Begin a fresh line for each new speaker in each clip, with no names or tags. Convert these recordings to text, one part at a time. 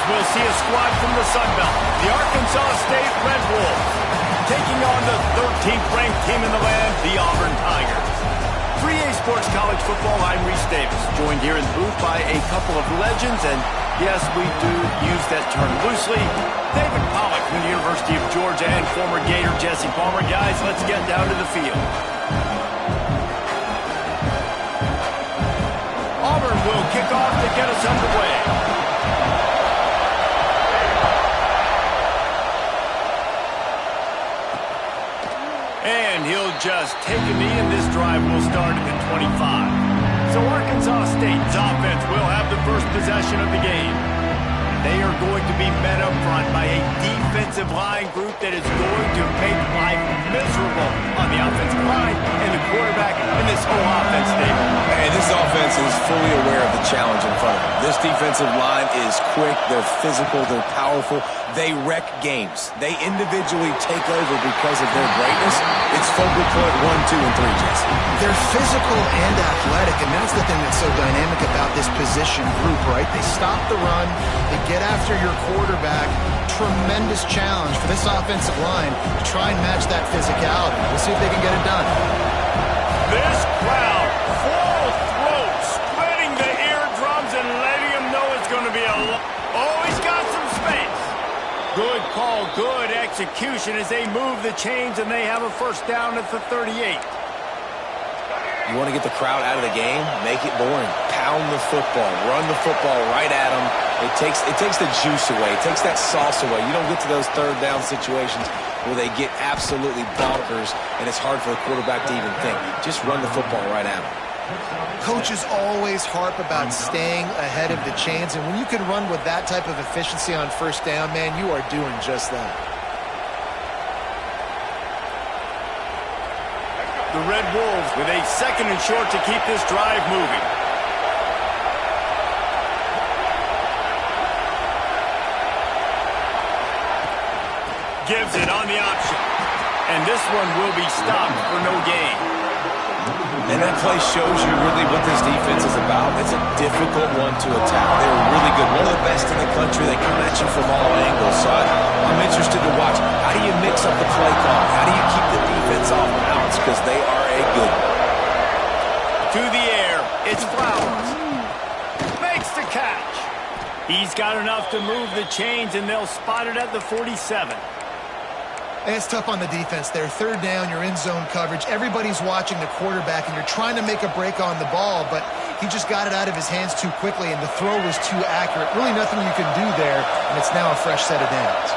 we'll see a squad from the Sun Belt, the Arkansas State Red Wolves, taking on the 13th ranked team in the land, the Auburn Tigers. 3A Sports College Football, I'm Reese Davis, joined here in the booth by a couple of legends, and yes, we do use that term loosely. David Pollock from the University of Georgia and former Gator Jesse Palmer. Guys, let's get down to the field. Auburn will kick off to get us underway. And he'll just take a knee, and this drive will start at the 25. So Arkansas State's offense will have the first possession of the game. They are going to be met up front by a defensive line group that is going to make life miserable on the offensive line and the quarterback in this whole offense, David.
And this offense is fully aware of the challenge in front of them. This defensive line is quick, they're physical, they're powerful. They wreck games. They individually take over because of their greatness. It's focal point 1, 2, and 3, Jesse.
They're physical and athletic, and that's the thing that's so dynamic about this position group, right? They stop the run, they get after your quarterback. Tremendous challenge for this offensive line to try and match that physicality. We'll see if they can get it done.
This crowd, full throat, splitting the eardrums and letting them know it's going to be a... Oh, he's got some space. Good call, good execution as they move the chains, and they have a first down at the 38.
You want to get the crowd out of the game? Make it boring. Pound the football. Run the football right at them. It takes the juice away. It takes that sauce away. You don't get to those third down situations where they get absolutely bonkers, and it's hard for the quarterback to even think. Just run the football right at them.
Coaches always harp about staying ahead of the chains, and when you can run with that type of efficiency on first down, man, you are doing just that.
The Red Wolves with a second and short to keep this drive moving. Gives it on the option. And this one will be stopped for no gain.
And that play shows you really what this defense is about. It's a difficult one to attack. They're really good. One of the best in the country. They come at you from all angles. So I'm interested to watch. How do you mix up the play call? How do you keep the defense off balance? Because they are a good one.
To the air. It's Flowers. Makes the catch. He's got enough to move the chains, and they'll spot it at the 47.
It's tough on the defense there. Third down, you're in zone coverage. Everybody's watching the quarterback, and you're trying to make a break on the ball, but he just got it out of his hands too quickly, and the throw was too accurate. Really nothing you can do there, and it's now a fresh set of downs.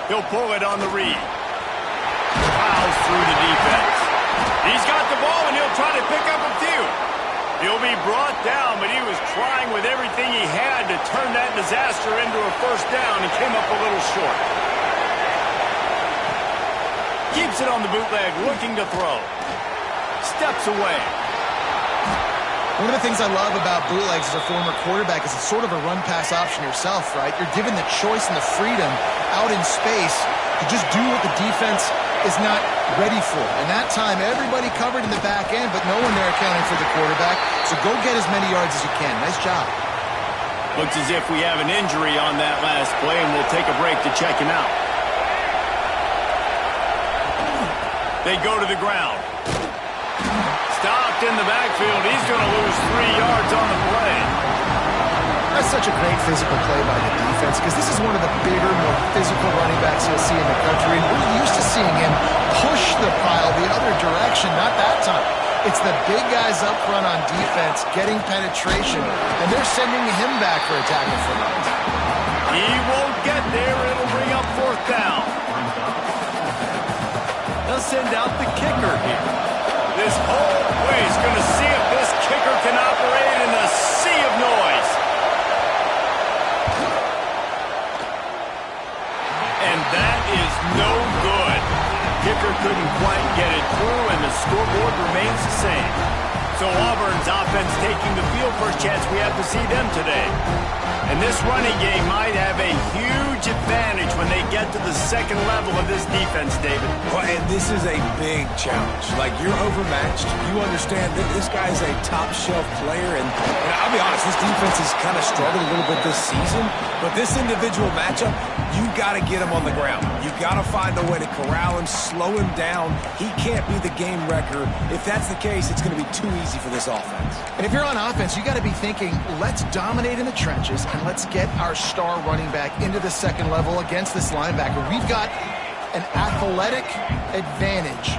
He'll pull it on the read. Plows through the defense. He's got the ball, and he'll try to pick up a few. He'll be brought down, but he was trying with everything he had to turn that disaster into a first down and came up a little short. Keeps it on the bootleg, looking to throw. Steps away.
One of the things I love about bootlegs as a former quarterback is it's sort of a run-pass option yourself, right? You're given the choice and the freedom out in space to just do what the defense is not ready for. And that time, everybody covered in the back end, but no one there accounting for the quarterback. So go get as many yards as you can. Nice job.
Looks as if we have an injury on that last play, and we'll take a break to check him out. They go to the ground. Stopped in the backfield. He's going to lose 3 yards on the play.
That's such a great physical play by the defense because this is one of the bigger, more physical running backs you'll see in the country. And we're used to seeing him push the pile the other direction, not that time. It's the big guys up front on defense getting penetration, and they're sending him back for a tackle for him.
He won't get there. It'll bring up fourth down. They'll send out the kicker here. This whole place is going to see if this kicker can operate in a sea of noise. And that is no good. Kicker couldn't quite get it through, and the scoreboard remains the same. So Auburn's offense taking the field. First chance we have to see them today. And this running game might have a huge advantage advantage when they get to the second level of this defense, David.
Well, and this is a big challenge. Like, you're overmatched. You understand that this guy is a top-shelf player, and I'll be honest, this defense has kind of struggled a little bit this season, but this individual matchup, you got to get him on the ground. You got to find a way to corral him, slow him down. He can't be the game wrecker. If that's the case, it's going to be too easy for this offense.
And if you're on offense, you got to be thinking, let's dominate in the trenches and let's get our star running back into the second level against this linebacker. We've got an athletic advantage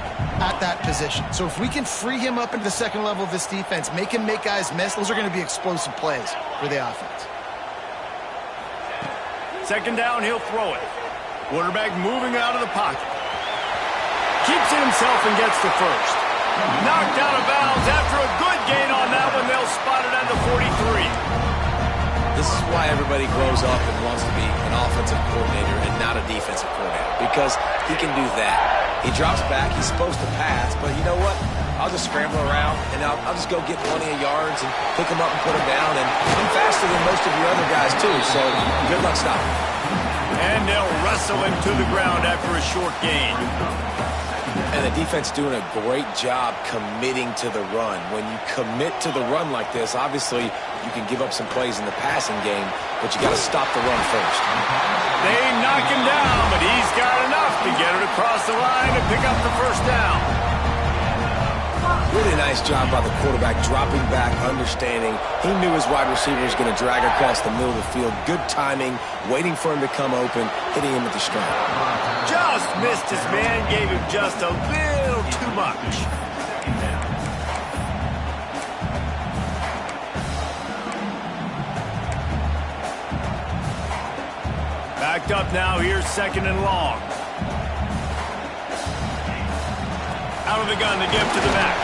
at that position. So if we can free him up into the second level of this defense, make him make guys miss, those are going to be explosive plays for the offense.
Second down, he'll throw it. Quarterback moving out of the pocket. Keeps it himself and gets the first. Knocked out of bounds after a good gain on that one. They'll spot it at the 43.
This is why everybody grows up and wants to be an offensive coordinator and not a defensive coordinator, because he can do that. He drops back, he's supposed to pass, but you know what? I'll just scramble around, and I'll just go get plenty of yards and pick him up and put him down, and I'm faster than most of your other guys, too, so good luck stopping him.
And they'll wrestle him to the ground after a short gain.
And the defense doing a great job committing to the run. When you commit to the run like this, obviously you can give up some plays in the passing game, but you got to stop the run first.
They knock him down, but he's got enough to get it across the line and pick up the first down.
Really nice job by the quarterback, dropping back, understanding. He knew his wide receiver was going to drag across the middle of the field. Good timing, waiting for him to come open, hitting him with the strike.
Just missed his man, gave him just a little too much. Backed up now, here's second and long. Out of the gun to give to the back.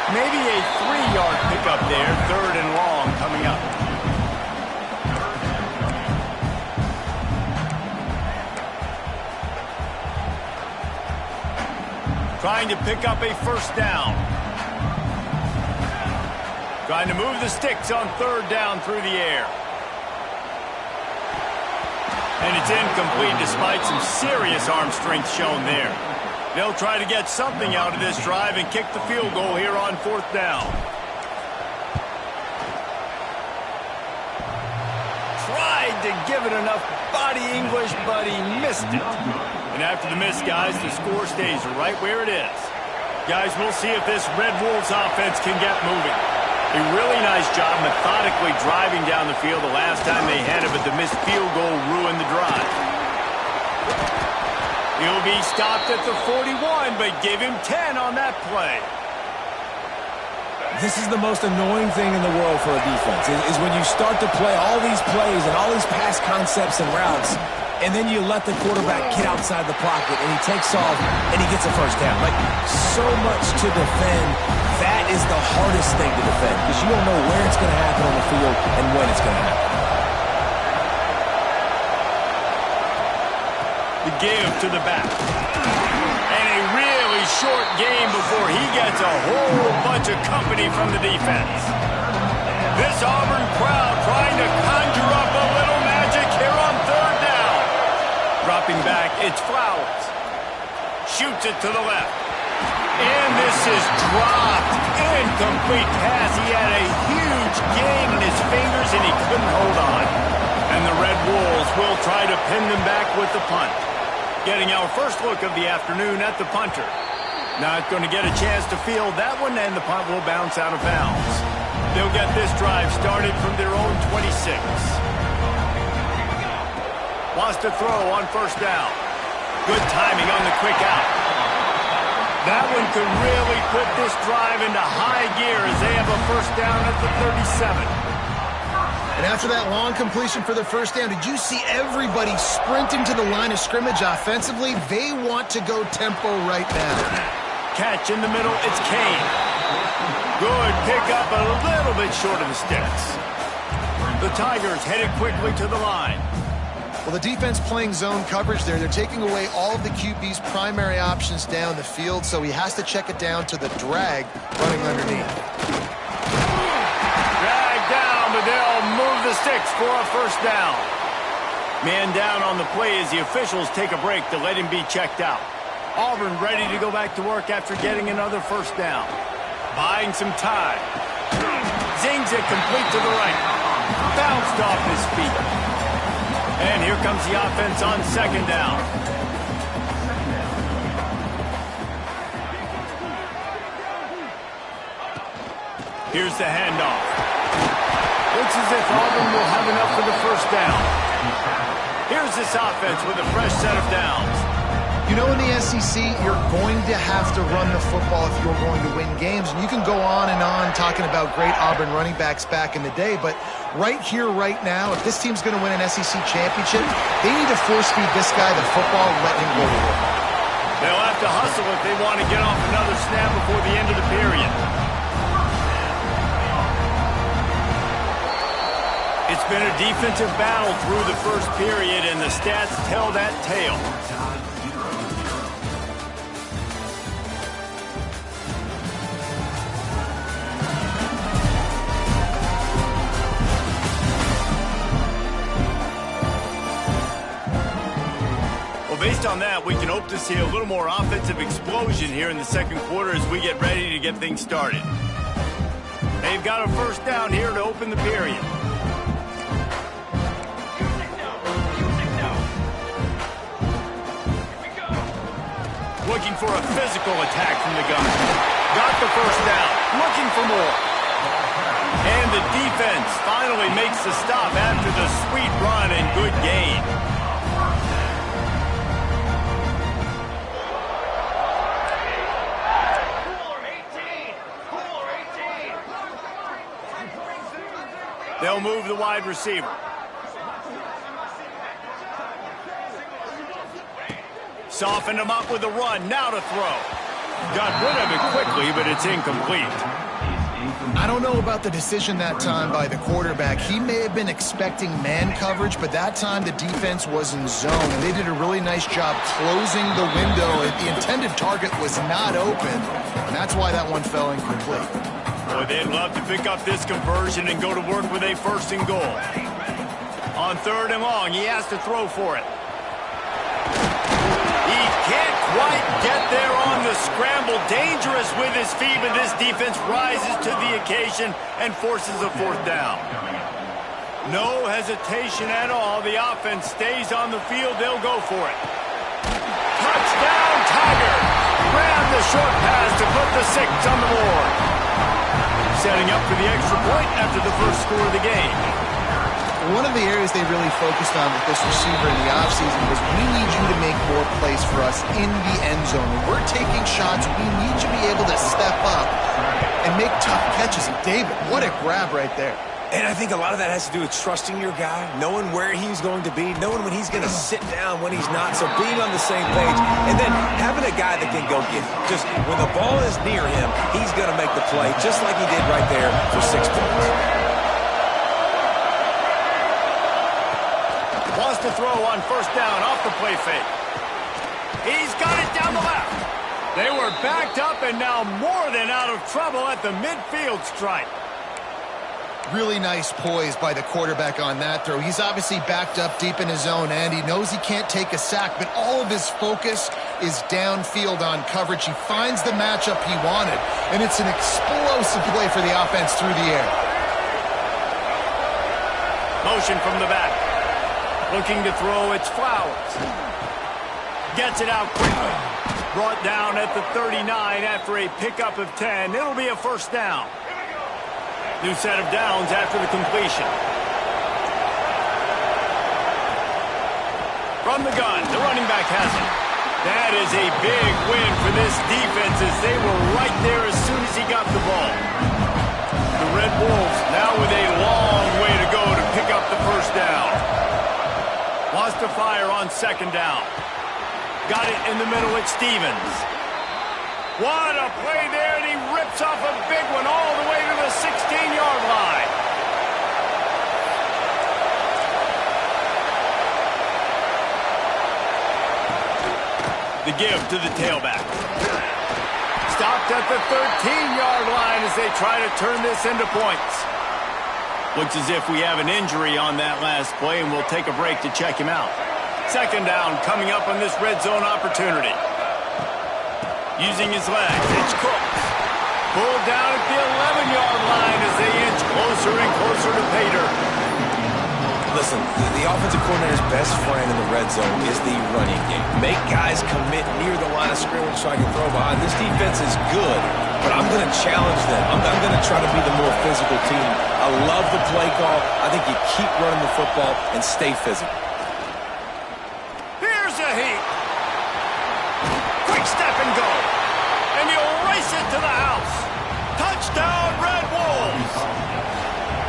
Maybe a 3-yard pickup there, third and long coming up. Trying to pick up a first down. Trying to move the sticks on third down through the air. And it's incomplete despite some serious arm strength shown there. They'll try to get something out of this drive and kick the field goal here on fourth down. Tried to give it enough body English, but he missed it. And after the miss, guys, the score stays right where it is. Guys, we'll see if this Red Wolves offense can get moving. A really nice job methodically driving down the field the last time they had it, but the missed field goal ruined the drive. He'll be stopped at the 41, but give him 10 on that play.
This is the most annoying thing in the world for a defense, is when you start to play all these plays and all these pass concepts and routes, and then you let the quarterback get outside the pocket, and he takes off, and he gets a first down. Like, so much to defend. That is the hardest thing to defend, because you don't know where it's going to happen on the field and when it's going to happen.
The give to the back. And a really short game before he gets a whole bunch of company from the defense. This Auburn crowd trying to conjure up a little magic here on third down. Dropping back, it's Flowers. Shoots it to the left. And this is dropped. Incomplete pass. He had a huge gain in his fingers and he couldn't hold on. And the Red Wolves will try to pin them back with the punt. Getting our first look of the afternoon at the punter. Not going to get a chance to field that one, and the punt will bounce out of bounds. They'll get this drive started from their own 26. Wants to throw on first down. Good timing on the quick out. That one could really put this drive into high gear as they have a first down at the 37.
And after that long completion for the first down, did you see everybody sprinting to the line of scrimmage offensively? They want to go tempo right now.
Catch in the middle, it's Kane. Good pick up, a little bit short of the sticks. The Tigers headed quickly to the line.
Well, the defense playing zone coverage there. They're taking away all of the QB's primary options down the field, so he has to check it down to the drag running underneath.
Drag down, but they'll move the sticks for a first down. Man down on the play as the officials take a break to let him be checked out. Auburn ready to go back to work after getting another first down. Buying some time. Zings it complete to the right. Bounced off his feet. And here comes the offense on second down. Here's the handoff. Looks as if Auburn will have enough for the first down. Here's this offense with a fresh set of downs.
You know, in the SEC, you're going to have to run the football if you're going to win games. And you can go on and on talking about great Auburn running backs back in the day, but right here, right now, if this team's going to win an SEC championship, they need to force-feed this guy the football and let him go to work.
They'll have to hustle if they want to get off another snap before the end of the period. It's been a defensive battle through the first period, and the stats tell that tale. Based on that, we can hope to see a little more offensive explosion here in the second quarter as we get ready to get things started. They've got a first down here to open the period. Looking for a physical attack from the gun. Got the first down. Looking for more. And the defense finally makes the stop after the sweet run and good gain. They'll move the wide receiver. Softened him up with a run. Now to throw. Got rid of it quickly, but it's incomplete.
I don't know about the decision that time by the quarterback. He may have been expecting man coverage, but that time the defense was in zone, and they did a really nice job closing the window. The intended target was not open, and that's why that one fell incomplete.
Boy, they'd love to pick up this conversion and go to work with a first and goal. On third and long, he has to throw for it. He can't quite get there on the scramble. Dangerous with his feet, but this defense rises to the occasion and forces a fourth down. No hesitation at all. The offense stays on the field. They'll go for it. Touchdown, Tigers! Grab the short pass to put the 6 on the board. Setting up for the extra point after the first score of the game.
One of the areas they really focused on with this receiver in the offseason was we need you to make more plays for us in the end zone. When we're taking shots, we need you to be able to step up and make tough catches. And David, what a grab right there.
And I think a lot of that has to do with trusting your guy, knowing where he's going to be, knowing when he's going to sit down, when he's not, so being on the same page, and then having a guy that can go get it. Just when the ball is near him, he's going to make the play, just like he did right there for 6 points.
Wants to throw on first down off the play fake. He's got it down the left. They were backed up and now more than out of trouble at the midfield stripe.
Really nice poise by the quarterback on that throw. He's obviously backed up deep in his own end. He knows he can't take a sack, but all of his focus is downfield on coverage. He finds the matchup he wanted, and it's an explosive play for the offense through the air.
Motion from the back. Looking to throw, it's Flowers. Gets it out quickly. Brought down at the 39 after a pickup of 10. It'll be a first down. New set of downs after the completion. From the gun, the running back has it. That is a big win for this defense as they were right there as soon as he got the ball. The Red Wolves now with a long way to go to pick up the first down. Wants to fire on second down. Got it in the middle at Stevens. What a play there, and he rips off a big one all the way to the 16-yard line. The give to the tailback. Stopped at the 13-yard line as they try to turn this into points. Looks as if we have an injury on that last play, and we'll take a break to check him out. Second down coming up on this red zone opportunity. Using his legs, it's Cooks. Pulled down at the 11-yard line as they inch closer and closer to pay dirt.
Listen, the offensive coordinator's best friend in the red zone is the running game. Make guys commit near the line of scrimmage so I can throw behind. This defense is good, but I'm going to challenge them. I'm going to try to be the more physical team. I love the play call. I think you keep running the football and stay physical.
Here's a heat. Quick step and go. And he'll race it to the house. Touchdown, Red Wolves.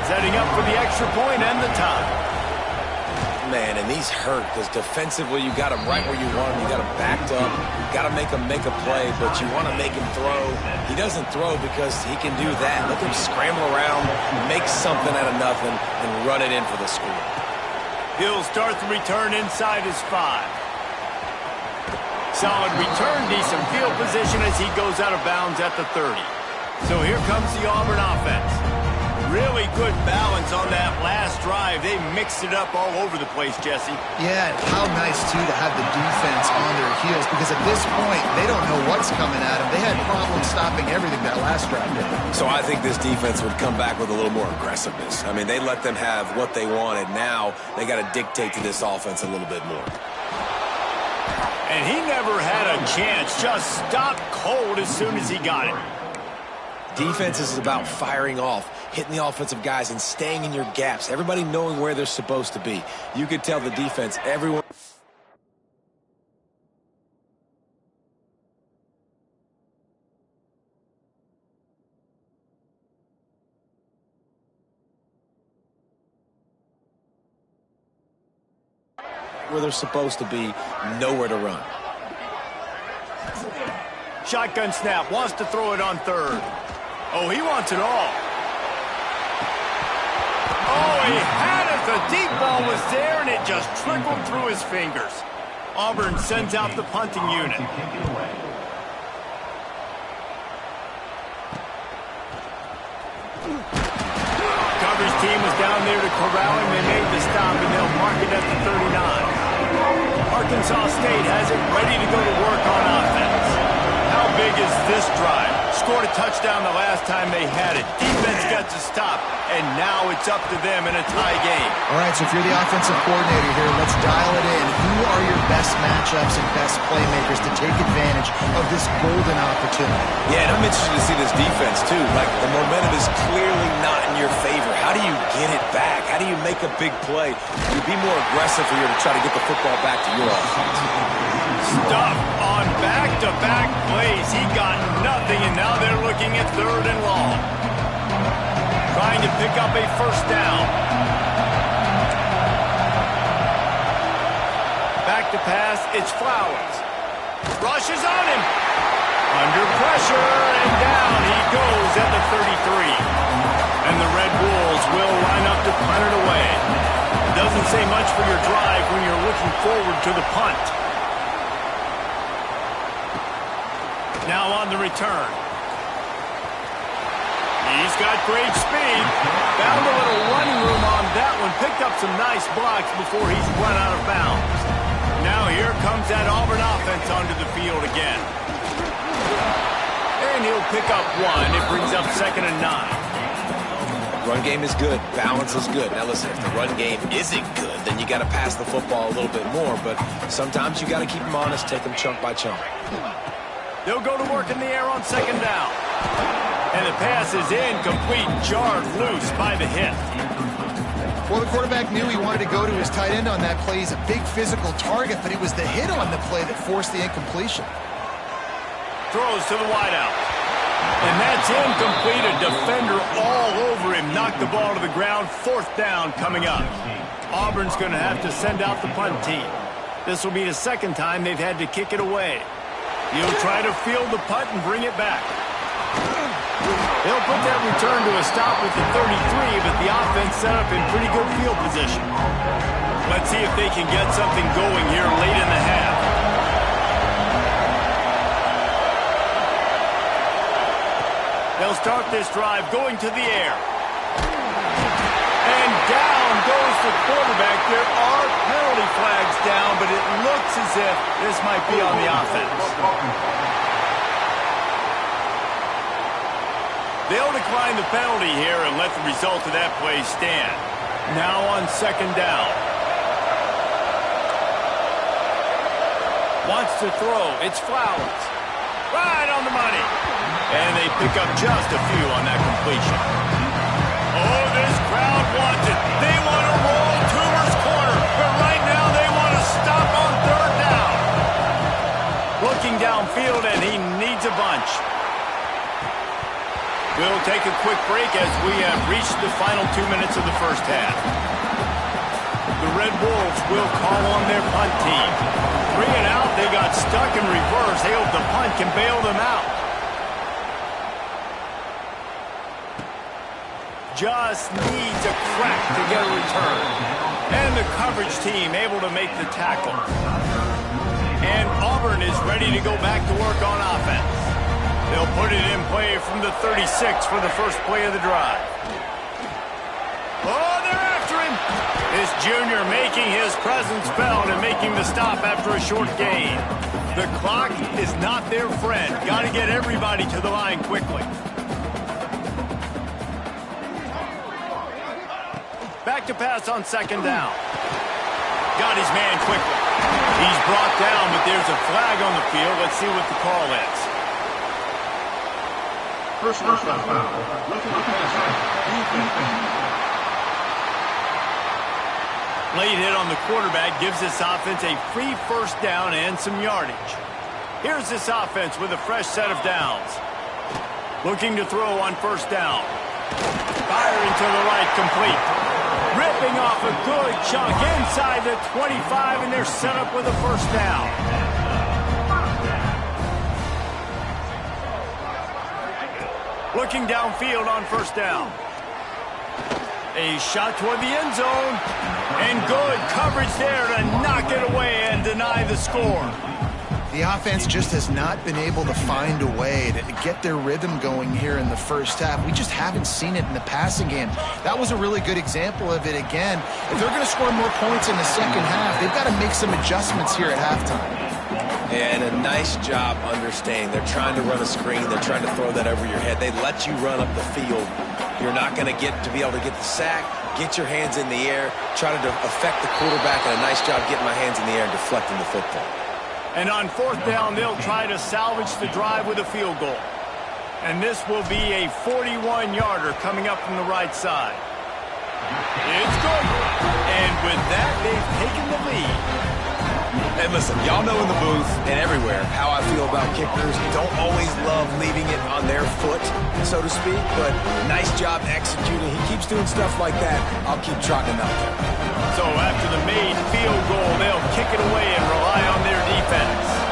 Setting up for the extra point and the tie.
Man, and these hurt because defensively you got him right where you want him. You got him backed up. You got to make him make a play, but you want to make him throw. He doesn't throw because he can do that. Let him scramble around, make something out of nothing, and run it in for the score.
He'll start the return inside his 5. Solid return, decent field position as he goes out of bounds at the 30. So here comes the Auburn offense. Really good balance on that last drive. They mixed it up all over the place, Jesse.
Yeah, and how nice, too, to have the defense on their heels, because at this point, they don't know what's coming at them. They had problems stopping everything that last drive did.
So I think this defense would come back with a little more aggressiveness. I mean, they let them have what they wanted. Now they got to dictate to this offense a little bit more.
And he never had a chance. Just stopped cold as soon as he got it.
Defense is about firing off, hitting the offensive guys, and staying in your gaps. Everybody knowing where they're supposed to be. You could tell the defense, everyone. Where they're supposed to be, nowhere to run.
Shotgun snap, wants to throw it on third. Oh, he wants it all. Oh, he had it. The deep ball was there, and it just trickled through his fingers. Auburn sends out the punting unit. Coverage team was down there to corral him. They made the stop, and they'll mark it at the 39. Arkansas State has it ready to go to work on offense. How big is this drive? Scored a touchdown the last time they had it. Defense got to stop, and now it's up to them in a tie game.
All right, so if you're the offensive coordinator here, let's dial it in. Who are your best matchups and best playmakers to take advantage of this golden opportunity?
Yeah, and I'm interested to see this defense, too. Like, the momentum is clearly not in your favor. How do you get it back? How do you make a big play? You be more aggressive here to try to get the football back to your offense.
Stuff on back-to-back plays. He got nothing, and now they're looking at 3rd and long. Trying to pick up a first down. Back to pass, it's Flowers. Rushes on him. Under pressure, and down he goes at the 33. And the Red Wolves will line up to punt it away. It doesn't say much for your drive when you're looking forward to the punt. Now on the return. He's got great speed. Found a little running room on that one. Picked up some nice blocks before he's run out of bounds. Now here comes that Auburn offense onto the field again. And he'll pick up 1. It brings up 2nd and 9.
Run game is good. Balance is good. Now listen, if the run game isn't good, then you got to pass the football a little bit more. But sometimes you got to keep them honest, take them chunk by chunk.
They'll go to work in the air on 2nd down. And the pass is incomplete, jarred loose by the hit.
Well, the quarterback knew he wanted to go to his tight end on that play. He's a big physical target, but it was the hit on the play that forced the incompletion.
Throws to the wideout. And that's incomplete. A defender all over him. Knocked the ball to the ground. 4th down coming up. Auburn's going to have to send out the punt team. This will be the 2nd time they've had to kick it away. He'll try to field the punt and bring it back. They'll put that return to a stop with the 33, but the offense set up in pretty good field position. Let's see if they can get something going here late in the half. They'll start this drive going to the air. the quarterback. There are penalty flags down, but it looks as if this might be on the offense. They'll decline the penalty here and let the result of that play stand. Now on second down. Wants to throw. It's Flowers. Right on the money. And they pick up just a few on that completion. Oh, this crowd wants it. They want to roll Toomer's corner. But right now they want to stop on third down. Looking downfield, and he needs a bunch. We'll take a quick break as we have reached the final 2 minutes of the first half. The Red Wolves will call on their punt team. 3 and out, they got stuck in reverse. They hope the punt can bail them out. Just needs a crack to get a return. And the coverage team able to make the tackle. And Auburn is ready to go back to work on offense. They'll put it in play from the 36 for the first play of the drive. Oh, they're after him. This junior making his presence felt and making the stop after a short gain. The clock is not their friend. Got to get everybody to the line quickly. Back to pass on second down. Got his man quickly. He's brought down, but there's a flag on the field. Let's see what the call is.
First down.
Late hit on the quarterback gives this offense a free first down and some yardage. Here's this offense with a fresh set of downs. Looking to throw on first down. Firing to the right, complete. Ripping off a good chunk inside the 25, and they're set up with a first down. Looking downfield on first down. A shot toward the end zone. And good coverage there to knock it away and deny the score.
The offense just has not been able to find a way to get their rhythm going here in the first half. We just haven't seen it in the passing game. That was a really good example of it again. If they're going to score more points in the second half, they've got to make some adjustments here at halftime.
And a nice job understanding. They're trying to run a screen. They're trying to throw that over your head. They let you run up the field. You're not going to be able to get the sack, get your hands in the air, try to affect the quarterback, and a nice job getting my hands in the air and deflecting the football.
And on fourth down, they'll try to salvage the drive with a field goal. And this will be a 41-yarder coming up from the right side. It's good. And with that, they've taken the lead.
And listen, y'all know in the booth and everywhere how I feel about kickers. Don't always love leaving it on their foot, so to speak, but nice job executing. He keeps doing stuff like that. I'll keep trotting him out there.
So after the made field goal, they'll kick it away and rely on their defense.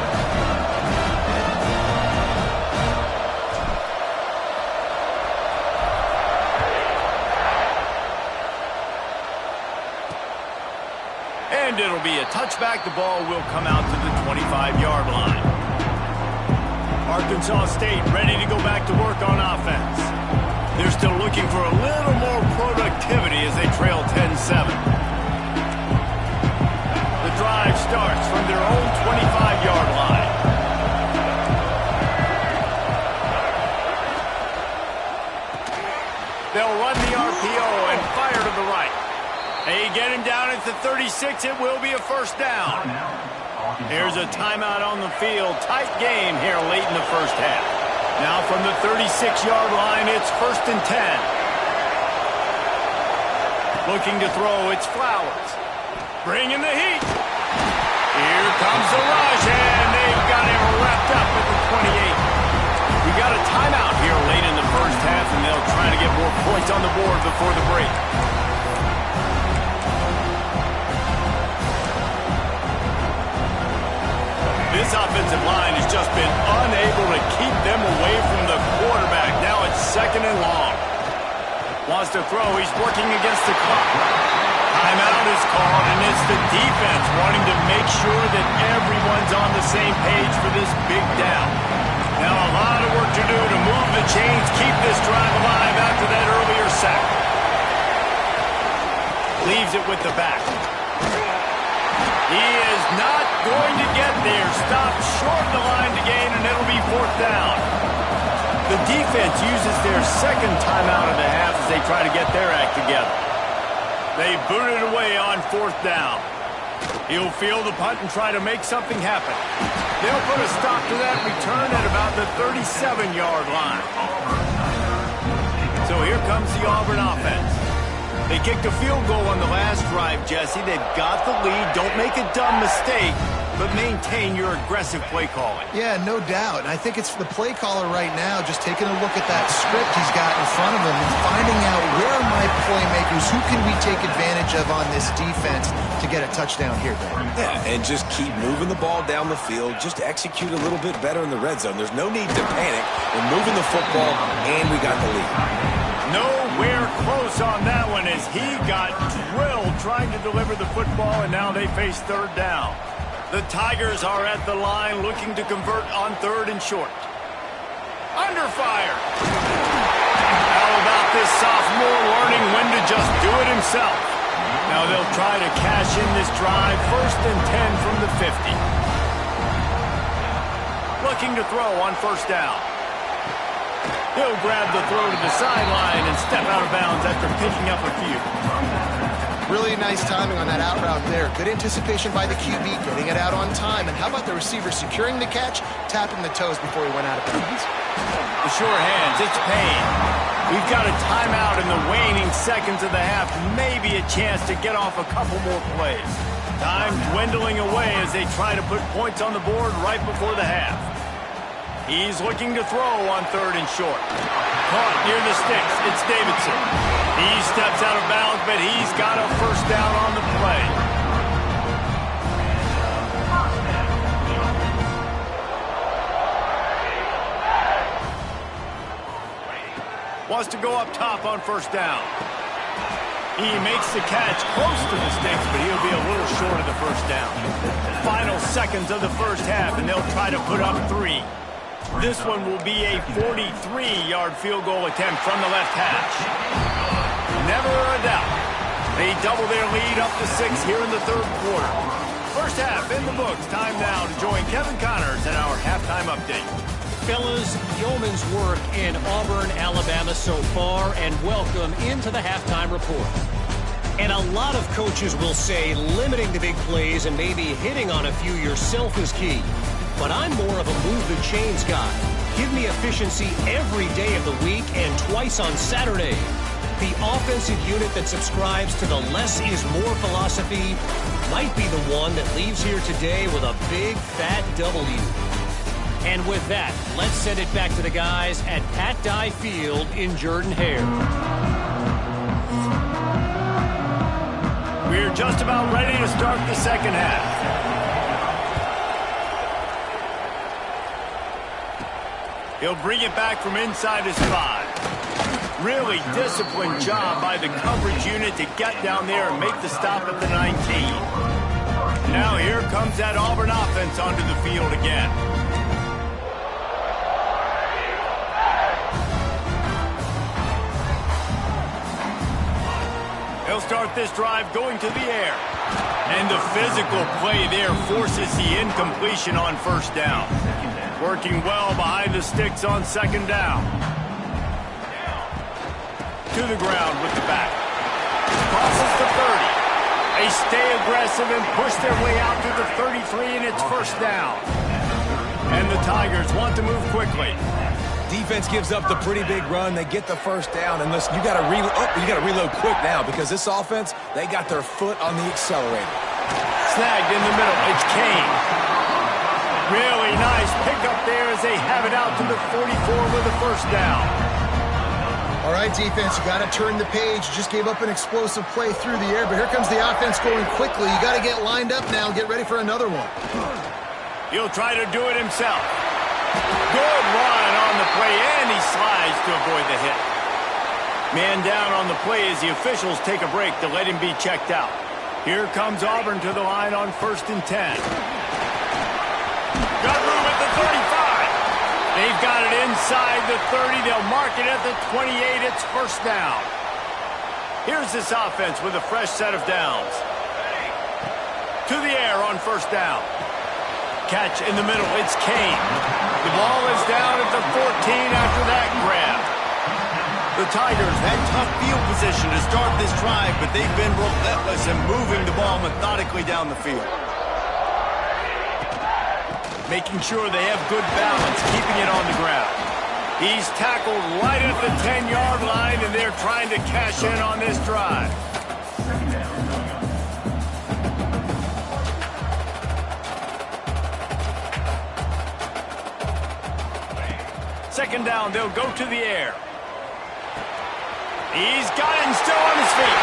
And it'll be a touchback. The ball will come out to the 25-yard line. Arkansas State ready to go back to work on offense. They're still looking for a little more productivity as they trail 10-7. The drive starts from their own 25-yard line. They'll run the RPO and fire to the right. They get him down at the 36. It will be a first down. Here's a timeout on the field. Tight game here late in the first half. Now from the 36-yard line, it's 1st and 10. Looking to throw, it's Flowers. Bringing the heat. Here comes the rush, and they've got him wrapped up at the 28. We got a timeout here late in the first half, and they'll try to get more points on the board before the break. This offensive line has just been unable to keep them away from the quarterback. Now it's 2nd and long. Wants to throw. He's working against the clock. Timeout is called, and it's the defense wanting to make sure that everyone's on the same page for this big down. Now a lot of work to do to move the chains, keep this drive alive after that earlier sack. Leaves it with the back. He is not going to get there. Stopped short of the line to gain, and it'll be 4th down. The defense uses their second timeout of the half as they try to get their act together. They boot it away on 4th down. He'll field the punt and try to make something happen. They'll put a stop to that return at about the 37-yard line. So here comes the Auburn offense. They kicked a field goal on the last drive, Jesse. They've got the lead. Don't make a dumb mistake, but maintain your aggressive play calling.
Yeah, no doubt. And I think it's the play caller right now just taking a look at that script he's got in front of him and finding out where are my playmakers, who can we take advantage of on this defense to get a touchdown here, Dan.
Yeah, and just keep moving the ball down the field. Just execute a little bit better in the red zone. There's no need to panic. We're moving the football, and we got the lead.
Nowhere close on that one as he got drilled trying to deliver the football, and now they face 3rd down. The Tigers are at the line looking to convert on 3rd and short. Under fire. How about this sophomore learning when to just do it himself? Now they'll try to cash in this drive. 1st and 10 from the 50. Looking to throw on 1st down. He'll grab the throw to the sideline and step out of bounds after picking up a few.
Really nice timing on that out route there. Good anticipation by the QB, getting it out on time. And how about the receiver securing the catch, tapping the toes before he went out of bounds?
The sure hands, it's Payne. We've got a timeout in the waning seconds of the half. Maybe a chance to get off a couple more plays. Time dwindling away as they try to put points on the board right before the half. He's looking to throw on 3rd and short. Caught near the sticks. It's Davidson. He steps out of bounds, but he's got a 1st down on the play. Wants to go up top on 1st down. He makes the catch close to the sticks, but he'll be a little short of the 1st down. Final seconds of the 1st half, and they'll try to put up 3. This one will be a 43-yard field goal attempt from the left hash. Never a doubt. They double their lead up to 6 here in the 3rd quarter. 1st half in the books. Time now to join Kevin Connors at our halftime update.
Fellas, yeoman's work in Auburn, Alabama so far, and welcome into the halftime report. And a lot of coaches will say limiting the big plays and maybe hitting on a few yourself is key. But I'm more of a move the chains guy. Give me efficiency every day of the week and twice on Saturday. The offensive unit that subscribes to the less is more philosophy might be the one that leaves here today with a big fat W. And with that, let's send it back to the guys at Pat Dye Field in Jordan-Hare.
We're just about ready to start the 2nd half. He'll bring it back from inside his 5. Really disciplined job by the coverage unit to get down there and make the stop at the 19. Now here comes that Auburn offense onto the field again. He'll start this drive going to the air. And the physical play there forces the incompletion on 1st down. Working well behind the sticks on 2nd down. To the ground with the back. Crosses the 30. They stay aggressive and push their way out to the 33, and it's 1st down. And the Tigers want to move quickly.
Defense gives up the pretty big run. They get the 1st down, and listen, you got to reload quick now because this offense, they got their foot on the accelerator.
Snagged in the middle. It's Kane. Really nice pickup there as they have it out to the 44 with a 1st down.
All right, defense, you got to turn the page. You just gave up an explosive play through the air, but here comes the offense going quickly. You got to get lined up now and get ready for another one.
He'll try to do it himself. Good run on the play, and he slides to avoid the hit. Man down on the play as the officials take a break to let him be checked out. Here comes Auburn to the line on 1st and 10. Got room at the 35. They've got it inside the 30. They'll mark it at the 28. It's 1st down. Here's this offense with a fresh set of downs. To the air on first down. Catch in the middle. It's Kane. The ball is down at the 14 after that grab. The Tigers had tough field position to start this drive, but they've been relentless in moving the ball methodically down the field. Making sure they have good balance, keeping it on the ground. He's tackled right at the 10-yard line, and they're trying to cash in on this drive. Second down, they'll go to the air. He's got it and still on his feet.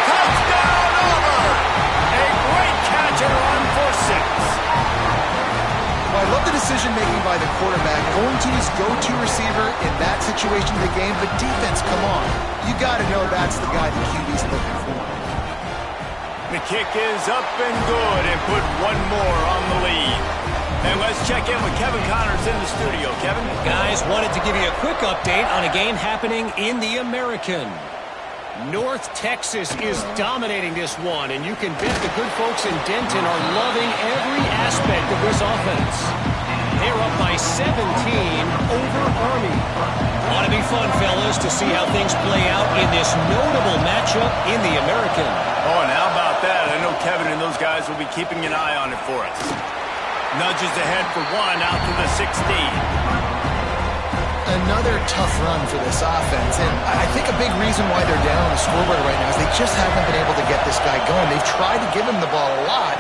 Touchdown, Auburn! A great catch and run for 6.
Well, I love the decision-making by the quarterback, going to his go-to receiver in that situation of the game. But defense, come on. You got to know that's the guy the QB's looking for.
The kick is up and good and put one more on the lead. And let's check in with Kevin Connors in the studio. Kevin?
Guys, wanted to give you a quick update on a game happening in the American. North Texas is dominating this one, and you can bet the good folks in Denton are loving every aspect of this offense. They're up by 17 over Army. Ought to be fun, fellas, to see how things play out in this notable matchup in the American.
Oh, and how about that? I know Kevin and those guys will be keeping an eye on it for us. Nudges ahead for one out to the 16.
Another tough run for this offense, and I think a big reason why they're down on the scoreboard right now is they just haven't been able to get this guy going. They've tried to give him the ball a lot.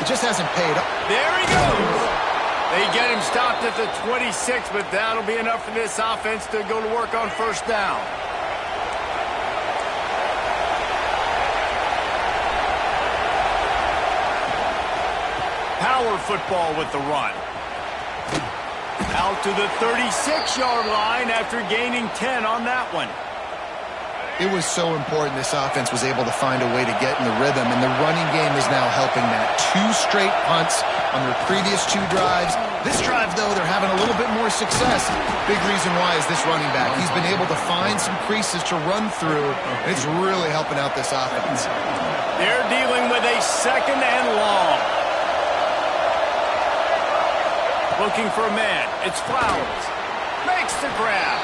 It just hasn't paid off.
There he goes. They get him stopped at the 26, but that'll be enough for this offense to go to work on first down. Power football with the run. Out to the 36-yard line after gaining 10 on that one.
It was so important this offense was able to find a way to get in the rhythm, and the running game is now helping that. 2 straight punts on their previous 2 drives. This drive, though, they're having a little bit more success. Big reason why is this running back. He's been able to find some creases to run through, and it's really helping out this offense.
They're dealing with a second and long. Looking for a man. It's Flowers. Makes the grab.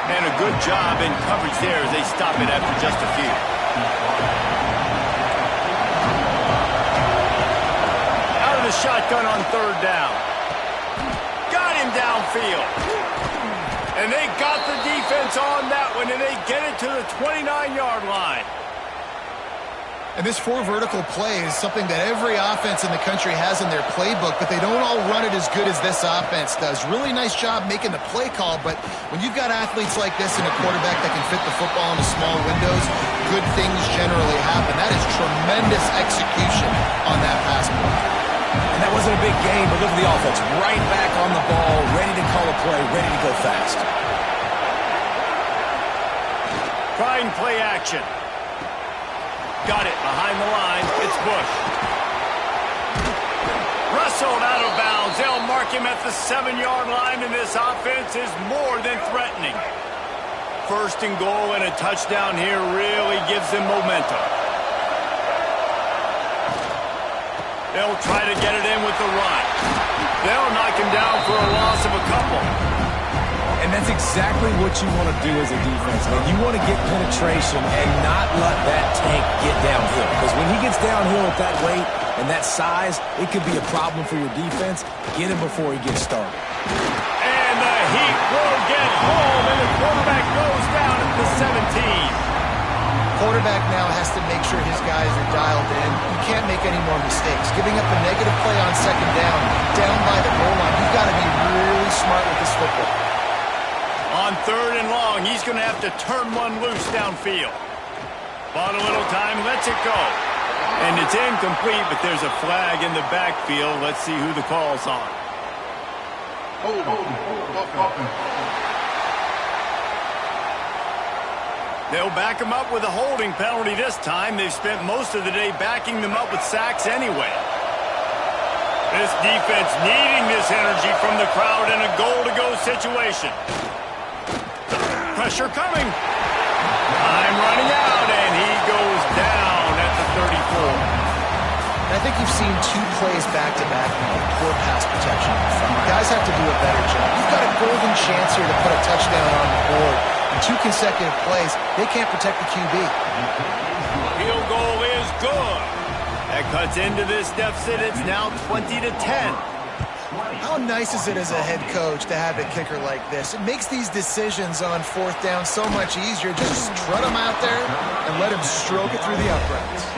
And a good job in coverage there as they stop it after just a few. Out of the shotgun on third down. Got him downfield. And they got the defense on that one, and they get it to the 29-yard line.
And this 4 vertical play is something that every offense in the country has in their playbook, but they don't all run it as good as this offense does. Really nice job making the play call, but when you've got athletes like this and a quarterback that can fit the football into small windows, good things generally happen. That is tremendous execution on that pass play.
And that wasn't a big game, but look at the offense. Right back on the ball, ready to call a play, ready to go fast.
Trying play action. Got it behind the line. It's Bush. Wrestled out of bounds. They'll mark him at the 7-yard line, and this offense is more than threatening. First and goal and a touchdown here really gives them momentum. They'll try to get it in with the run. They'll knock him down for a loss of a couple.
And that's exactly what you want to do as a defense, man. You want to get penetration and not let that tank get downhill. Because when he gets downhill at that weight and that size, it could be a problem for your defense. Get him before he gets started.
And the Heat will get home, and the quarterback goes down at the 17.
Quarterback now has to make sure his guys are dialed in. You can't make any more mistakes. Giving up a negative play on second down by the goal line, you've got to be really smart with this football.
On third and long, he's going to have to turn one loose downfield. Bought a little time, lets it go. And it's incomplete, but there's a flag in the backfield. Let's see who the call's on. They'll back him up with a holding penalty this time. They've spent most of the day backing them up with sacks anyway. This defense needing this energy from the crowd in a goal-to-go situation. Pressure coming. Time running out.
back-to-back poor pass protection in the front. Guys have to do a better job. You've got a golden chance here to put a touchdown on the board. In 2 consecutive plays, they can't protect the QB.
Field goal is good. That cuts into this deficit. It's now 20-10.
How nice is it as a head coach to have a kicker like this? It makes these decisions on 4th down so much easier. Just strut him out there and let him stroke it through the uprights.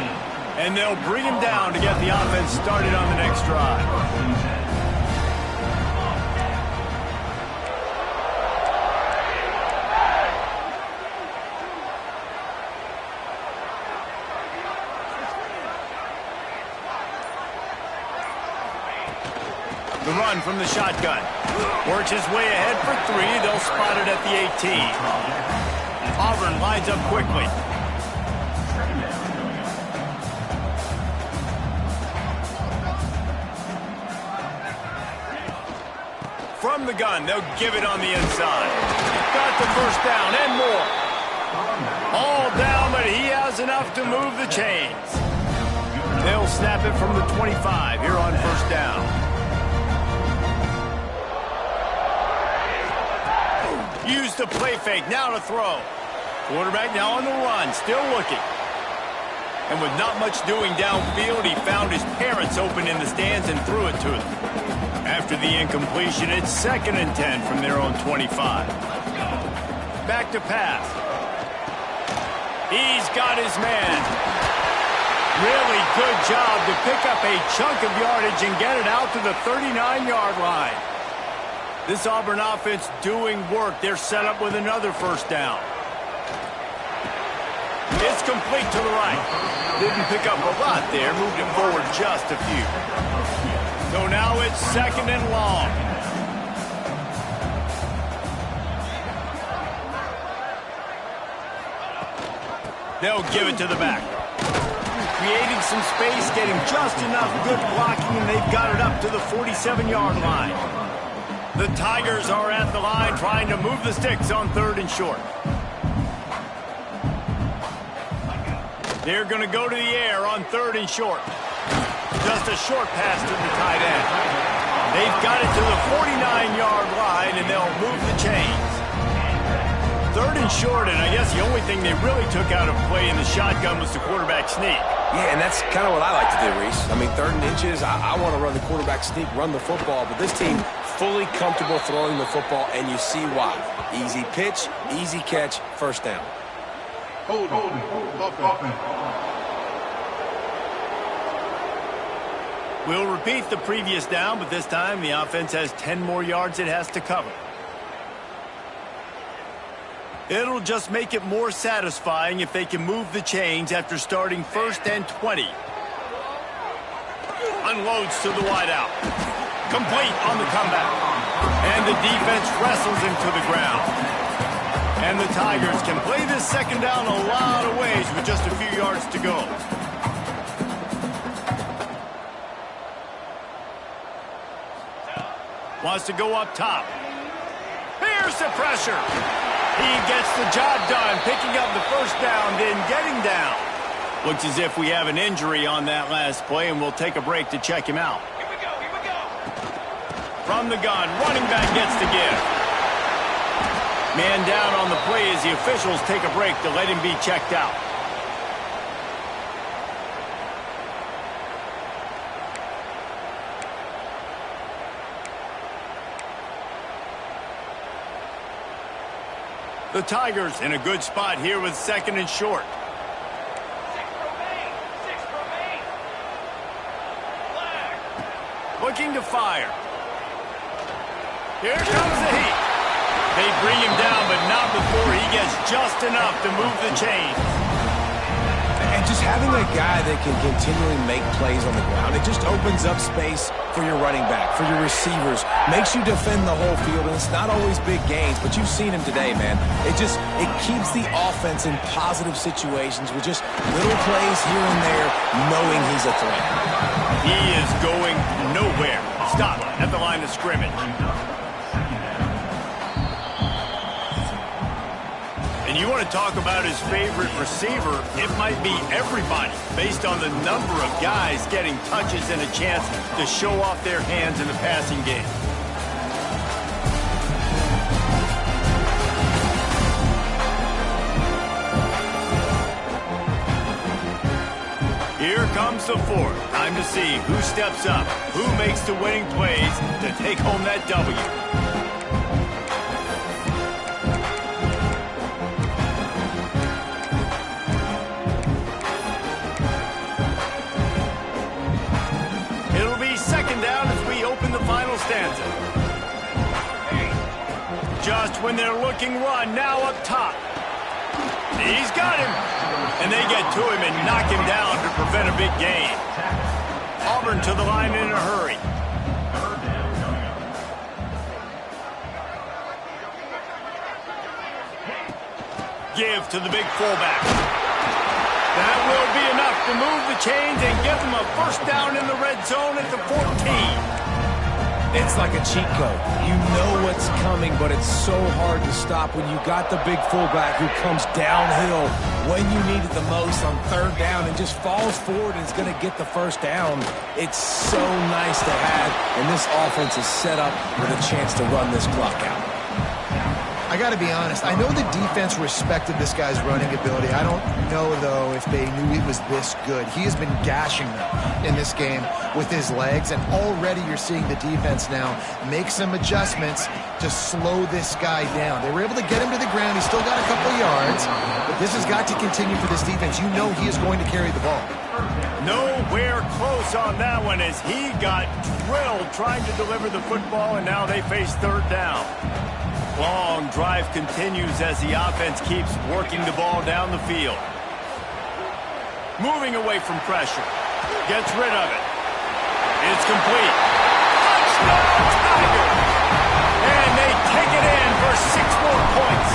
And they'll bring him down to get the offense started on the next drive. The run from the shotgun. Works his way ahead for 3. They'll spot it at the 18. Auburn lines up quickly. From the gun, they'll give it on the inside. Got the first down and more. All down, but he has enough to move the chains. They'll snap it from the 25 here on first down. Use the play fake, now to throw. Quarterback now on the run, still looking. And with not much doing downfield, he found his parents open in the stands and threw it to them. After the incompletion, it's 2nd and 10 from their own 25. Back to pass. He's got his man. Really good job to pick up a chunk of yardage and get it out to the 39-yard line. This Auburn offense doing work. They're set up with another first down. It's complete to the right. Didn't pick up a lot there. Moved it forward just a few. So now it's 2nd and long. They'll give it to the back. Creating some space, getting just enough good blocking, and they've got it up to the 47-yard line. The Tigers are at the line trying to move the sticks on 3rd and short. They're going to go to the air on 3rd and short. Just a short pass to the tight end. They've got it to the 49-yard line, and they'll move the chains. 3rd and short, and I guess the only thing they really took out of play in the shotgun was the quarterback sneak.
Yeah, and that's kind of what I like to do, Reese. I mean, 3rd and inches, I want to run the quarterback sneak, run the football, but this team fully comfortable throwing the football, and you see why. Easy pitch, easy catch, first down.
Hold.
We'll repeat the previous down, but this time the offense has 10 more yards it has to cover. It'll just make it more satisfying if they can move the chains after starting 1st and 20. Unloads to the wideout. Complete on the comeback. And the defense wrestles him to the ground. And the Tigers can play this 2nd down a lot of ways with just a few yards to go. Wants to go up top. Here's the pressure. He gets the job done, picking up the first down, then getting down. Looks as if we have an injury on that last play, and we'll take a break to check him out.
Here we go.
From the gun, running back gets the give. Man down on the play as the officials take a break to let him be checked out. The Tigers in a good spot here with 2nd and short.
6 remain. Flag.
Looking to fire. Here comes the heat. They bring him down, but not before he gets just enough to move the chains.
And just having a guy that can continually make plays on the ground, it just opens up space for your running back, for your receivers, makes you defend the whole field, and it's not always big gains, but you've seen him today, man. It keeps the offense in positive situations with just little plays here and there, knowing he's a threat.
He is going nowhere. Stop at the line of scrimmage. And You want to talk about his favorite receiver, it might be everybody, based on the number of guys getting touches and a chance to show off their hands in the passing game. Here comes the fourth. Time to see who steps up, who makes the winning plays to take home that W. It'll be second down as we open the final stanza. Just when they're looking run, now up top. He's got him. And they get to him and knock him down to prevent a big gain. Auburn to the line in a hurry. Give to the big fullback. That will be enough to move the chains and give them a first down in the red zone at the 14.
It's like a cheat code. You know what's coming, but it's so hard to stop when you got the big fullback who comes downhill when you need it the most on third down and just falls forward and is going to get the first down. It's so nice to have, and this offense is set up with a chance to run this clock out.
I got to be honest. I know the defense respected this guy's running ability. I don't know, though, if they knew he was this good. He has been gashing them in this game with his legs, and already you're seeing the defense now make some adjustments to slow this guy down. They were able to get him to the ground. He's still got a couple yards, but this has got to continue for this defense. You know he is going to carry the ball.
Nowhere close on that one as he got drilled trying to deliver the football, and now they face third down. Long drive continues as the offense keeps working the ball down the field. Moving away from pressure. Gets rid of it. It's complete. Touchdown, Tigers! And they take it in for 6 more points.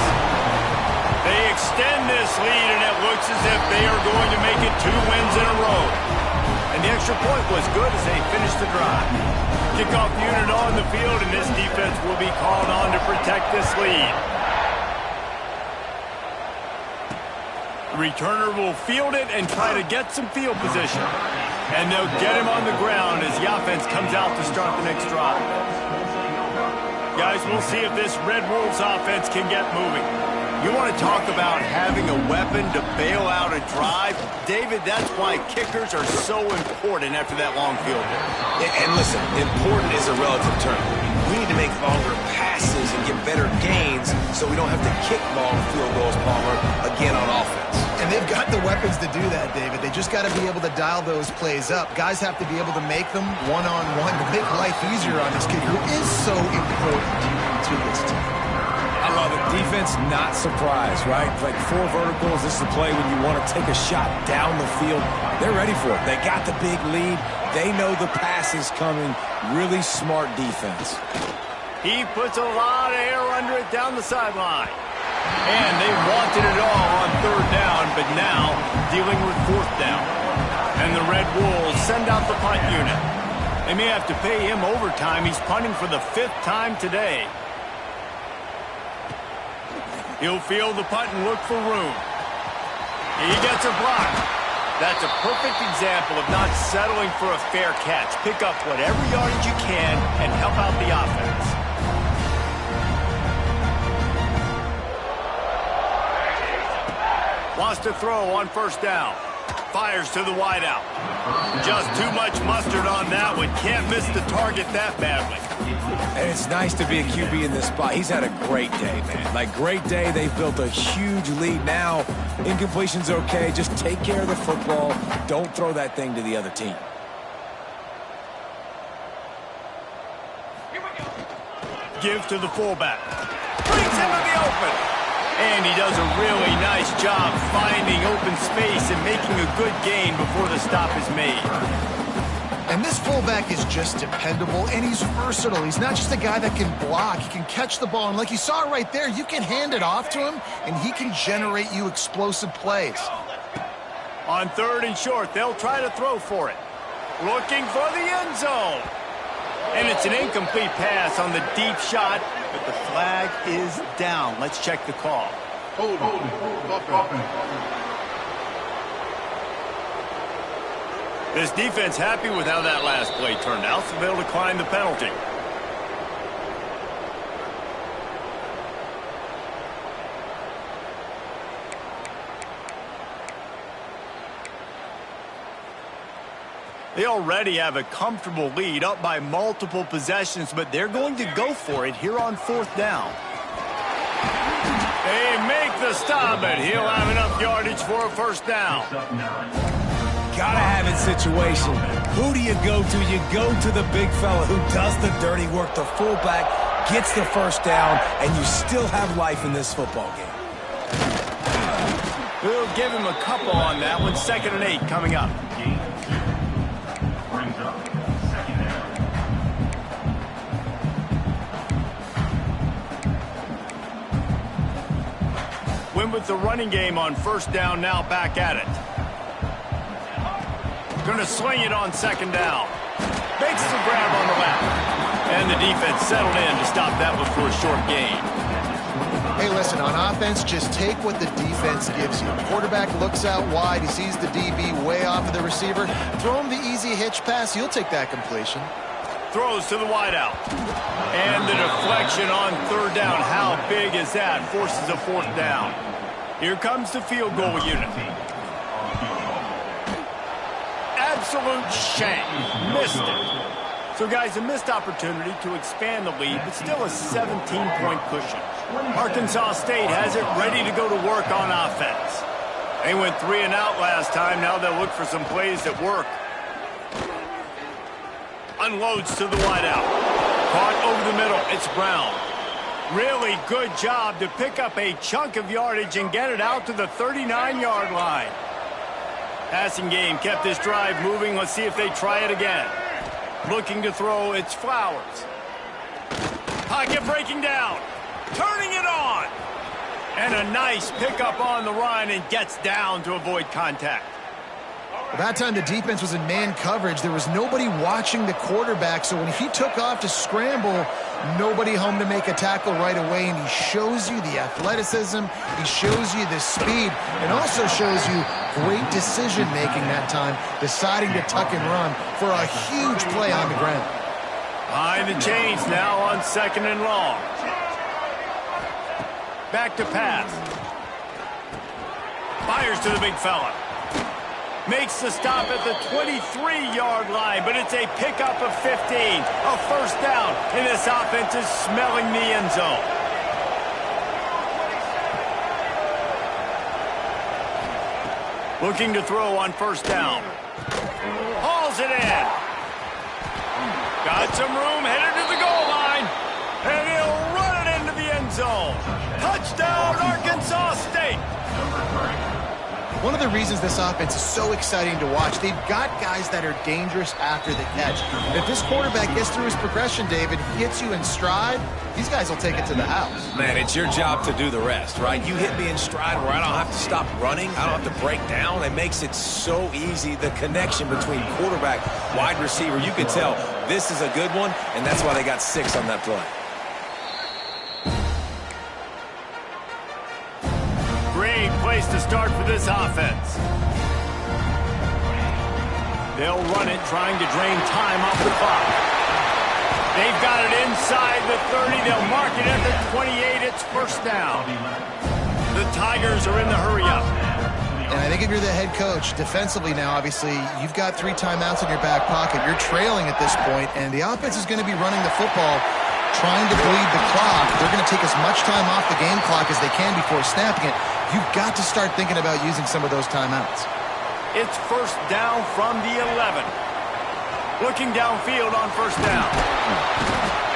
They extend this lead, and it looks as if they are going to make it 2 wins in a row. And the extra point was good as they finished the drive. Kickoff unit on the field, and this defense will be called on to protect this lead. The returner will field it and try to get some field position. And they'll get him on the ground as the offense comes out to start the next drive. Guys, we'll see if this Red Wolves offense can get moving. You want to talk about having a weapon to bail out a drive? David, that's why kickers are so important after that long field goal.
And listen, important is a relative term. We need to make longer passes and get better gains so we don't have to kick long field goals, Palmer, again on offense.
And they've got the weapons to do that, David. They just got to be able to dial those plays up. Guys have to be able to make them one-on-one to make life easier on this kicker, who is so important to this team.
I love it. Defense not surprised, right? Like 4 verticals. This is the play when you want to take a shot down the field. They're ready for it. They got the big lead. They know the pass is coming. Really smart defense.
He puts a lot of air under it down the sideline. And they wanted it all on third down, but now dealing with fourth down. And the Red Wolves send out the punt unit. They may have to pay him overtime. He's punting for the 5th time today. He'll field the punt and look for room. He gets a block. That's a perfect example of not settling for a fair catch. Pick up whatever yardage you can and help out the offense. Wants to throw on first down. Fires to the wideout. Just too much mustard on that one. Can't miss the target that badly.
And it's nice to be a QB in this spot. He's had a great day, man. Like, great day. They've built a huge lead now. Incompletion's okay. Just take care of the football. Don't throw that thing to the other team.
Give to the fullback. Brings him in the open. And he does a really nice job finding open space and making a good gain before the stop is made.
And this fullback is just dependable, and he's versatile. He's not just a guy that can block. He can catch the ball, and like you saw right there, you can hand it off to him, and he can generate you explosive plays.
On third and short, they'll try to throw for it. Looking for the end zone. And it's an incomplete pass on the deep shot, but the flag is down. Let's check the call. This defense happy with how that last play turned out, so they'll decline the penalty. They already have a comfortable lead, up by multiple possessions, but they're going to go for it here on 4th down. They make the stop, and he'll have enough yardage for a 1st down.
Gotta have it situation. Who do you go to? You go to the big fella who does the dirty work. The fullback gets the 1st down, and you still have life in this football game.
We'll give him a couple on that one. 2nd and 8 coming up. Win with the running game on 1st down, now back at it. Going to swing it on 2nd down. Makes the grab on the left. And the defense settled in to stop that one for a short gain.
Hey, listen, on offense, just take what the defense gives you. Quarterback looks out wide. He sees the DB way off of the receiver. Throw him the easy hitch pass. You'll take that completion.
Throws to the wideout. And the deflection on 3rd down. How big is that? Forces a 4th down. Here comes the field goal unit. Absolute shank. Missed it. So, guys, a missed opportunity to expand the lead, but still a 17-point cushion. Arkansas State has it ready to go to work on offense. They went 3 and out last time. Now they'll look for some plays that work. Unloads to the wideout. Caught over the middle. It's Brown. Really good job to pick up a chunk of yardage and get it out to the 39-yard line. Passing game kept this drive moving. Let's see if they try it again. Looking to throw, it's Flowers. Pocket breaking down. Turning it on. And a nice pickup on the run and gets down to avoid contact.
Well, that time the defense was in man coverage. There was nobody watching the quarterback, so when he took off to scramble, nobody home to make a tackle right away, and he shows you the athleticism, he shows you the speed, and also shows you great decision-making that time, deciding to tuck and run for a huge play on the ground.
Behind the chains now on 2nd and long. Back to pass. Fires to the big fella. Makes the stop at the 23-yard line, but it's a pickup of 15. A 1st down, and this offense is smelling the end zone. Looking to throw on 1st down. Hauls it in. Got some room, headed to the goal line, and he'll run it into the end zone. Touchdown, Arkansas State.
One of the reasons this offense is so exciting to watch, they've got guys that are dangerous after the catch. And if this quarterback gets through his progression, David, gets you in stride, these guys will take it to the house.
Man, it's your job to do the rest, right? You hit me in stride where I don't have to stop running. I don't have to break down. It makes it so easy. The connection between quarterback, wide receiver, you can tell this is a good one, and that's why they got 6 on that play.
Great place to start for this offense. They'll run it, trying to drain time off the clock. They've got it inside the 30. They'll mark it at the 28. It's 1st down. The Tigers are in the hurry-up.
And I think if you're the head coach, defensively now, obviously, you've got 3 timeouts in your back pocket. You're trailing at this point, and the offense is going to be running the football, trying to bleed the clock. They're going to take as much time off the game clock as they can before snapping it. You've got to start thinking about using some of those timeouts.
It's 1st down from the 11. Looking downfield on 1st down.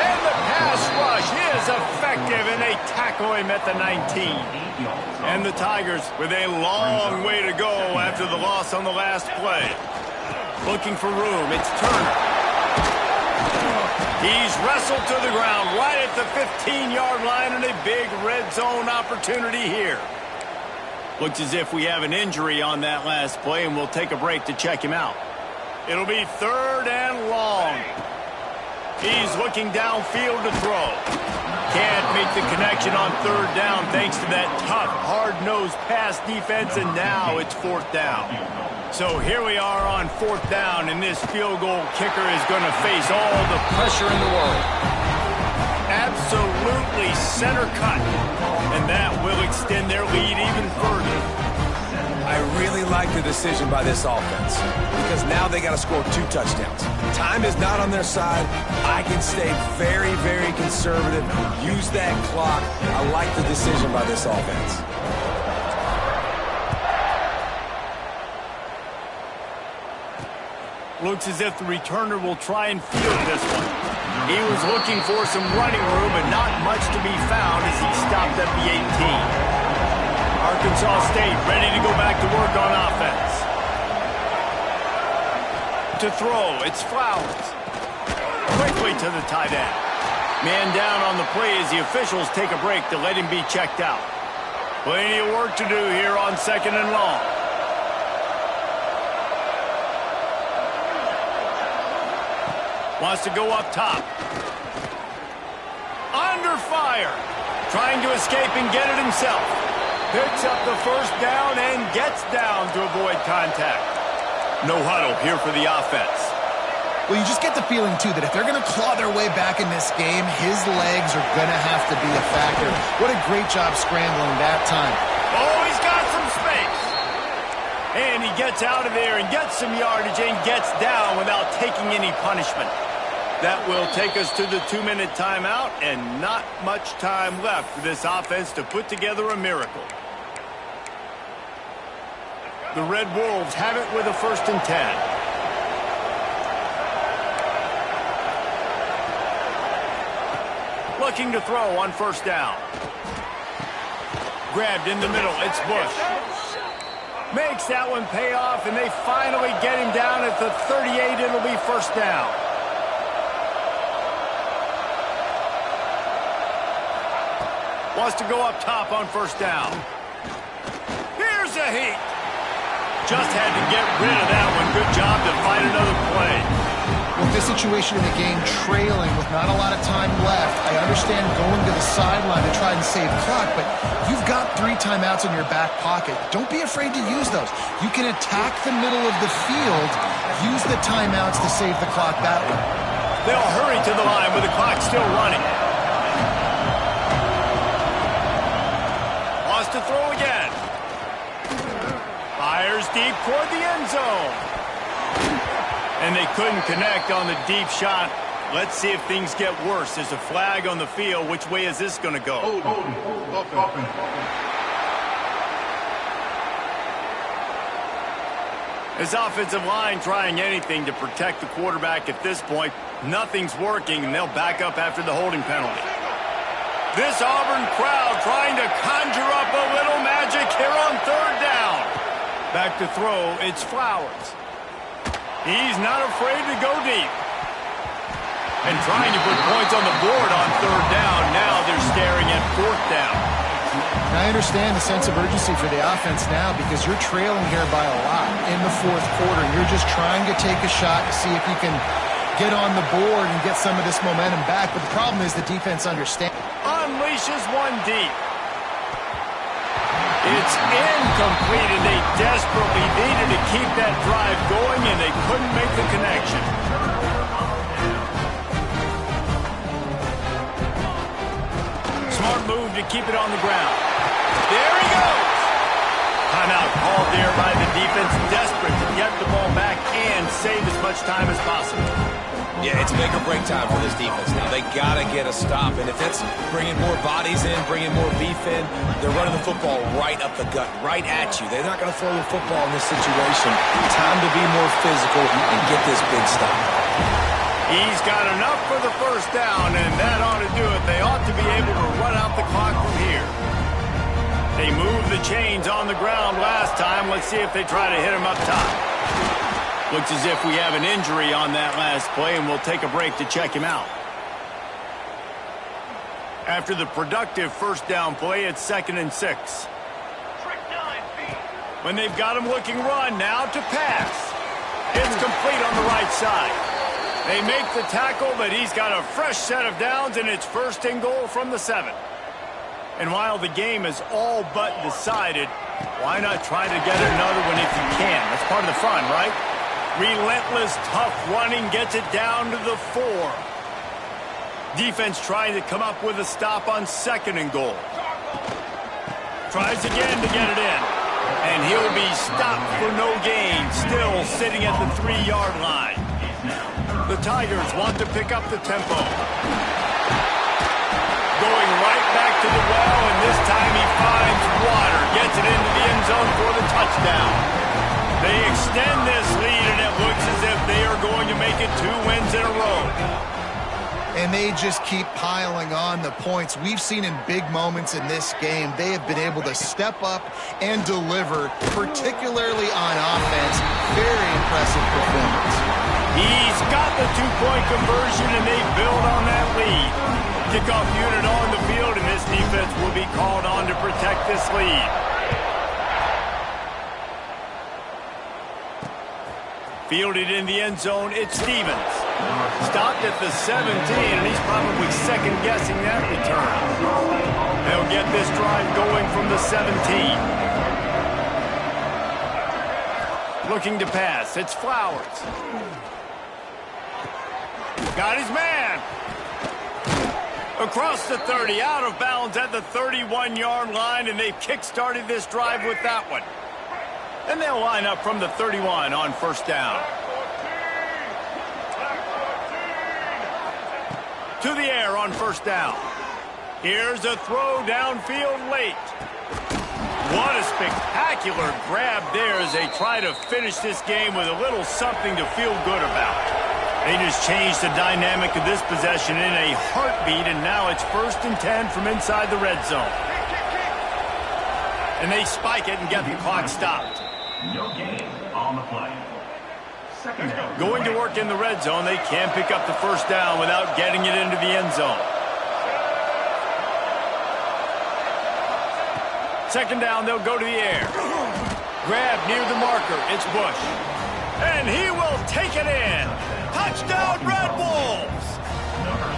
And the pass rush is effective, and they tackle him at the 19. And the Tigers with a long way to go after the loss on the last play. Looking for room. It's Turner. He's wrestled to the ground right at the 15-yard line, and a big red zone opportunity here. Looks as if we have an injury on that last play, and we'll take a break to check him out. It'll be 3rd and long. He's looking downfield to throw. Can't make the connection on third down thanks to that tough, hard-nosed pass defense, and now it's fourth down. So here we are on fourth down, and this field goal kicker is going to face all the pressure in the world. Absolutely center cut, and that will extend their lead even further.
I really like the decision by this offense because now they got to score 2 touchdowns. Time is not on their side. I can stay very, very conservative, use that clock. I like the decision by this offense.
Looks as if the returner will try and field this one. He was looking for some running room, but not much to be found as he stopped at the 18. Arkansas State ready to go back to work on offense. To throw, it's Flowers. Quickly to the tight end. Man down on the play as the officials take a break to let him be checked out. Plenty of work to do here on 2nd and long. Wants to go up top. Under fire. Trying to escape and get it himself. Picks up the first down and gets down to avoid contact. No huddle here for the offense.
Well, you just get the feeling, too, that if they're going to claw their way back in this game, his legs are going to have to be a factor. What a great job scrambling that time.
Oh, he's got some space. And he gets out of there and gets some yardage and gets down without taking any punishment. That will take us to the 2-minute timeout, and not much time left for this offense to put together a miracle. The Red Wolves have it with a 1st and 10. Looking to throw on 1st down. Grabbed in the middle, it's Bush. Makes that one pay off, and they finally get him down at the 38. It'll be 1st down. Wants to go up top on 1st down. Here's a heat. Just had to get rid of that one. Good job to find another play.
With this situation in the game, trailing with not a lot of time left, I understand going to the sideline to try and save clock, but you've got 3 timeouts in your back pocket. Don't be afraid to use those. You can attack the middle of the field, use the timeouts to save the clock that way.
They'll hurry to the line with the clock still running. Wants to throw again. Fires deep toward the end zone. And they couldn't connect on the deep shot. Let's see if things get worse. There's a flag on the field. Which way is this going to go? His offensive line trying anything to protect the quarterback at this point. Nothing's working, and they'll back up after the holding penalty. This Auburn crowd trying to conjure up a little magic here on 3rd down. Back to throw, it's Flowers. He's not afraid to go deep. And trying to put points on the board on 3rd down. Now they're staring at 4th down.
I understand the sense of urgency for the offense now because you're trailing here by a lot in the 4th quarter. You're just trying to take a shot to see if you can get on the board and get some of this momentum back. But the problem is the defense understands.
Unleashes one deep. It's incomplete, and they desperately needed to keep that drive going, and they couldn't make the connection. Smart move to keep it on the ground. There he goes. Timeout called there by the defense, desperate to get the ball back and save as much time as possible.
Yeah, it's make or break time for this defense now. They got to get a stop, and if it's bringing more bodies in, bringing more beef in, they're running the football right up the gut, right at you. They're not going to throw the football in this situation. Time to be more physical and get this big stop.
He's got enough for the 1st down, and that ought to do it. They ought to be able to run out the clock from here. They moved the chains on the ground last time. Let's see if they try to hit him up top. Looks as if we have an injury on that last play, and we'll take a break to check him out. After the productive 1st down play, it's 2nd and 6. When they've got him looking run, now to pass. It's complete on the right side. They make the tackle, but he's got a fresh set of downs, and it's 1st and goal from the 7. And while the game is all but decided, why not try to get another one if you can? That's part of the fun, right? Relentless, tough running gets it down to the 4. Defense trying to come up with a stop on 2nd and goal. Tries again to get it in. And he'll be stopped for no gain, still sitting at the 3-yard line. The Tigers want to pick up the tempo. Going right back to the well, and this time he finds water. Gets it into the end zone for the touchdown. They extend this lead, and it looks as if they are going to make it 2 wins in a row.
And they just keep piling on the points. We've seen in big moments in this game, they have been able to step up and deliver, particularly on offense. Very impressive performance.
He's got the 2-point conversion, and they build on that lead. Kickoff unit on the field, and this defense will be called on to protect this lead. Fielded in the end zone, it's Stevens. Stopped at the 17, and he's probably second-guessing that return. They'll get this drive going from the 17. Looking to pass, it's Flowers. Got his man. Across the 30, out of bounds at the 31-yard line, and they've kick-started this drive with that one. And they'll line up from the 31 on 1st down. To the air on 1st down. Here's a throw downfield late. What a spectacular grab there as they try to finish this game with a little something to feel good about. They just changed the dynamic of this possession in a heartbeat, and now it's 1st and 10 from inside the red zone. And they spike it and get the clock stopped.
No gain on the play.
Going to work in the red zone, they can pick up the 1st down without getting it into the end zone. 2nd down, they'll go to the air. Grab near the marker, it's Bush. And he will take it in. Touchdown, Red Wolves!
Number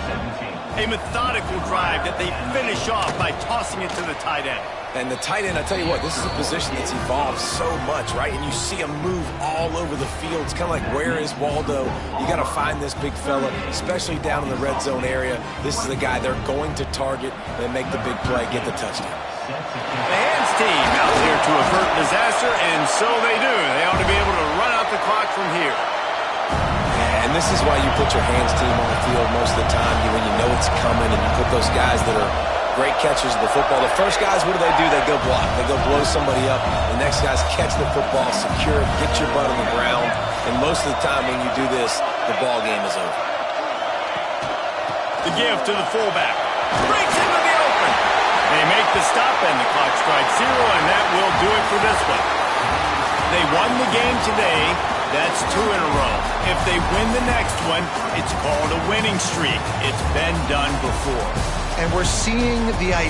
17.
A methodical drive that they finish off by tossing it to the tight end.
And the tight end, I tell you what, this is a position that's evolved so much, right? And you see him move all over the field. It's kind of like, where is Waldo? You got to find this big fella, especially down in the red zone area. This is the guy they're going to target and make the big play, get the touchdown.
The hands team out here to avert disaster, and so they do. They ought to be able to run out the clock from here.
And this is why you put your hands team on the field most of the time, when you know it's coming, and you put those guys that are great catchers of the football. The first guys, what do? They go block. They go blow somebody up. The next guys catch the football, secure it, get your butt on the ground. And most of the time when you do this, the ball game is over.
The give to the fullback. Breaks into the open. They make the stop, and the clock strikes 0, and that will do it for this one. They won the game today. That's 2 in a row. If they win the next one, it's called a winning streak. It's been done before.
And we're seeing the idea